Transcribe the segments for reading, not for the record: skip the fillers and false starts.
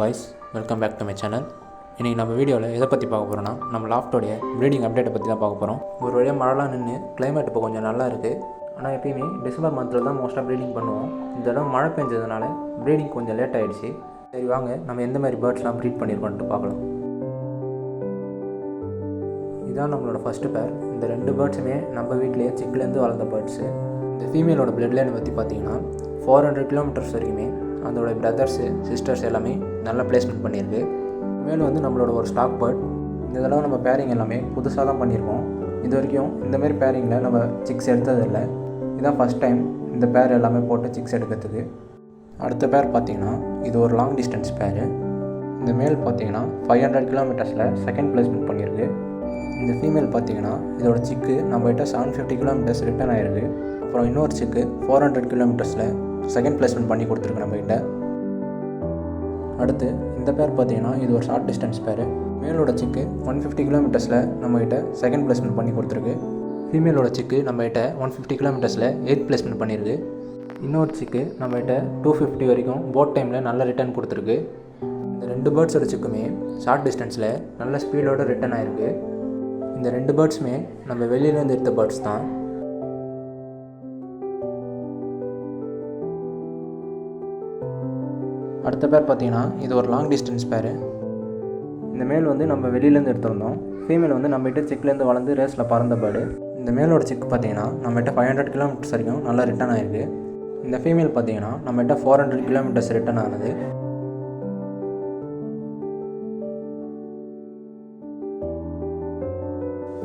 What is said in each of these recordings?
guys, welcome back to my channel. இன்றைக்கி நம்ம வீடியோவில் எதை பற்றி பார்க்க போகிறோன்னா நம்ம லாஃப்டோடைய ப்ரீடிங் அப்டேட்டை பற்றி தான் பார்க்க போகிறோம். ஒரு வழியாக மழைலாம் நின்று கிளைமேட் இப்போ கொஞ்சம் நல்லா இருக்குது. ஆனால் எப்பயுமே டிசம்பர் மந்தில் தான் மோஸ்ட்டாக ப்ரீடிங் பண்ணுவோம். இந்த தடவை மழை பெஞ்சதுனால ப்ரீடிங் கொஞ்சம் லேட் ஆகிடுச்சு. சரி வாங்க நம்ம எந்த மாதிரி பேர்ட்ஸ்லாம் ப்ரீட் பண்ணியிருக்கோன்ட்டு பார்க்கலாம். இதுதான் நம்மளோட ஃபஸ்ட்டு பேர். இந்த ரெண்டு பேர்ட்ஸுமே நம்ம வீட்டிலேயே சிக்கிலேருந்து வளர்ந்த பேர்ட்ஸு. இந்த ஃபீமேலோட பிளட் லைனை பற்றி பார்த்தீங்கன்னா 400 கிலோமீட்டர்ஸ் வரைக்குமே அதோட பிரதர்ஸு சிஸ்டர்ஸ் எல்லாமே நல்லா பிளேஸ்மெண்ட் பண்ணியிருக்கு. மேலும் வந்து நம்மளோட ஒரு ஸ்டாக் பேர்ட். இந்த தடவை நம்ம பேரிங் எல்லாமே புதுசாக தான் பண்ணியிருக்கோம். இது வரைக்கும் இந்தமாரி பேரிங்கில் நம்ம சிக்ஸ் எடுத்ததில்லை. இதுதான் ஃபஸ்ட் டைம் இந்த பேர் எல்லாமே போட்டு சிக்ஸ் எடுக்கிறதுக்கு. அடுத்த பேர் பார்த்திங்கன்னா இது ஒரு லாங் டிஸ்டன்ஸ் பேர். இந்த மேல் பார்த்திங்கன்னா 500 கிலோமீட்டர்ஸில் செகண்ட் பிளேஸ்மெண்ட் பண்ணியிருக்கு. இந்த ஃபீமேல் பார்த்திங்கன்னா இதோட சிக்கு நம்மகிட்ட 750 கிலோமீட்டர்ஸ் ரிட்டர்ன் ஆகிருக்கு. அப்புறம் இன்னொரு சிக்கு 400 கிலோமீட்டர்ஸில் செகண்ட் பிளேஸ்மெண்ட் பண்ணி கொடுத்துருக்கு நம்மகிட்ட. அடுத்து இந்த பேர் பார்த்திங்கன்னா இது ஒரு ஷார்ட் டிஸ்டன்ஸ் பேர். மேலோட சிக்கு 150 கிலோமீட்டர்ஸில் நம்மகிட்ட செகண்ட் பிளேஸ்மெண்ட் பண்ணி கொடுத்துருக்கு. ஃபீமேலோட சிக்கு நம்மகிட்ட 150 கிலோமீட்டர்ஸில் 8th பிளேஸ்மெண்ட் பண்ணியிருக்கு. இன்னொரு சிக்கு நம்மகிட்ட 250 வரைக்கும் போட் டைமில் நல்ல ரிட்டர்ன் கொடுத்துருக்கு. இந்த ரெண்டு பேர்ட்ஸோட சிக்குமே ஷார்ட் டிஸ்டன்ஸில் நல்ல ஸ்பீடோடு ரிட்டர்ன் ஆகிருக்கு. இந்த ரெண்டு பேர்ட்ஸுமே நம்ம வெளியிலேருந்து எடுத்த பேர்ட்ஸ் தான். அடுத்த பேர் பார்த்திங்கன்னா இது ஒரு லாங் டிஸ்டன்ஸ் பேர். இந்த மேல் வந்து நம்ம வெளியிலேருந்து எடுத்திருந்தோம். ஃபீமேல் வந்து நம்மகிட்ட சிக்லேருந்து வளர்ந்து ரேஸில் பறந்த பேர்டு. இந்த மேலோட சிக்கு பார்த்திங்கன்னா நம்மகிட்ட 500 கிலோமீட்டர்ஸ் வரைக்கும் நல்லா ரிட்டர்ன் ஆகிருக்கு. இந்த ஃபீமேல் பார்த்திங்கன்னா நம்மகிட்ட 400 கிலோமீட்டர்ஸ் ரிட்டர்ன் ஆனது.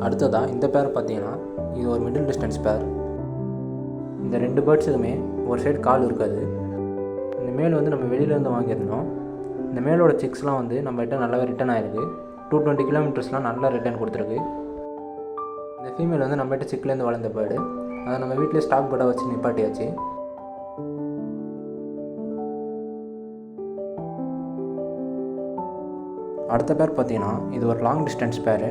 அடுத்ததாக இந்த பேர் பார்த்திங்கன்னா இது ஒரு மிடில் டிஸ்டன்ஸ் பேர். இந்த ரெண்டு பேர்ட்ஸுக்குமே ஒரு சைடு கால் இருக்காது. இந்த மேல் வந்து நம்ம வெளியிலேருந்து வாங்கியிருந்தோம். இந்த மேலோட சிக்ஸ்லாம் வந்து நம்மகிட்ட நல்லாவே ரிட்டர்ன் ஆகிருக்கு. 220 கிலோமீட்டர்ஸ்லாம் நல்லா ரிட்டர்ன் கொடுத்துருக்கு. இந்த ஃபீமேல் வந்து நம்மகிட்ட சிக்லேருந்து வளர்ந்த பேர்டு. அதை நம்ம வீட்டிலே ஸ்டாக் பேர்டாக வச்சு நிப்பாட்டியாச்சு. அடுத்த பேர் பார்த்திங்கன்னா இது ஒரு லாங் டிஸ்டன்ஸ் பேர்.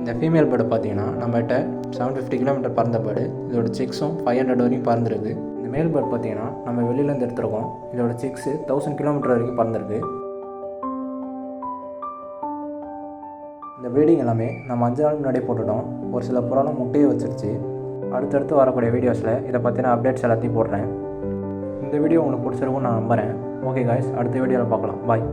இந்த ஃபீமேல் பேர்டு பார்த்திங்கன்னா நம்மகிட்ட 750 கிலோமீட்டர் பறந்த பேர்டு. இதோட சிக்ஸும் 500 வரைக்கும் பறந்துருக்கு. இந்த மேல் பேர்டு பார்த்திங்கன்னா நம்ம வெளியிலேருந்து எடுத்துருக்கோம். இதோட சிக்ஸு 1000 கிலோமீட்டர் வரைக்கும் பறந்துருக்கு. இந்த ப்ரீடிங் எல்லாமே நம்ம 5 நாள் முன்னாடியே போட்டுட்டோம். ஒரு சில புறாலாம் முட்டையை வச்சிருச்சு. அடுத்தடுத்து வரக்கூடிய வீடியோஸில் இதை பற்றின அப்டேட்ஸ் எல்லாத்தையும் போடுறேன். இந்த வீடியோ உங்களுக்கு பிடிச்சிருக்கும்னு நான் நம்புகிறேன். ஓகே காய்ஸ், அடுத்த வீடியோவில் பார்க்கலாம். பாய்.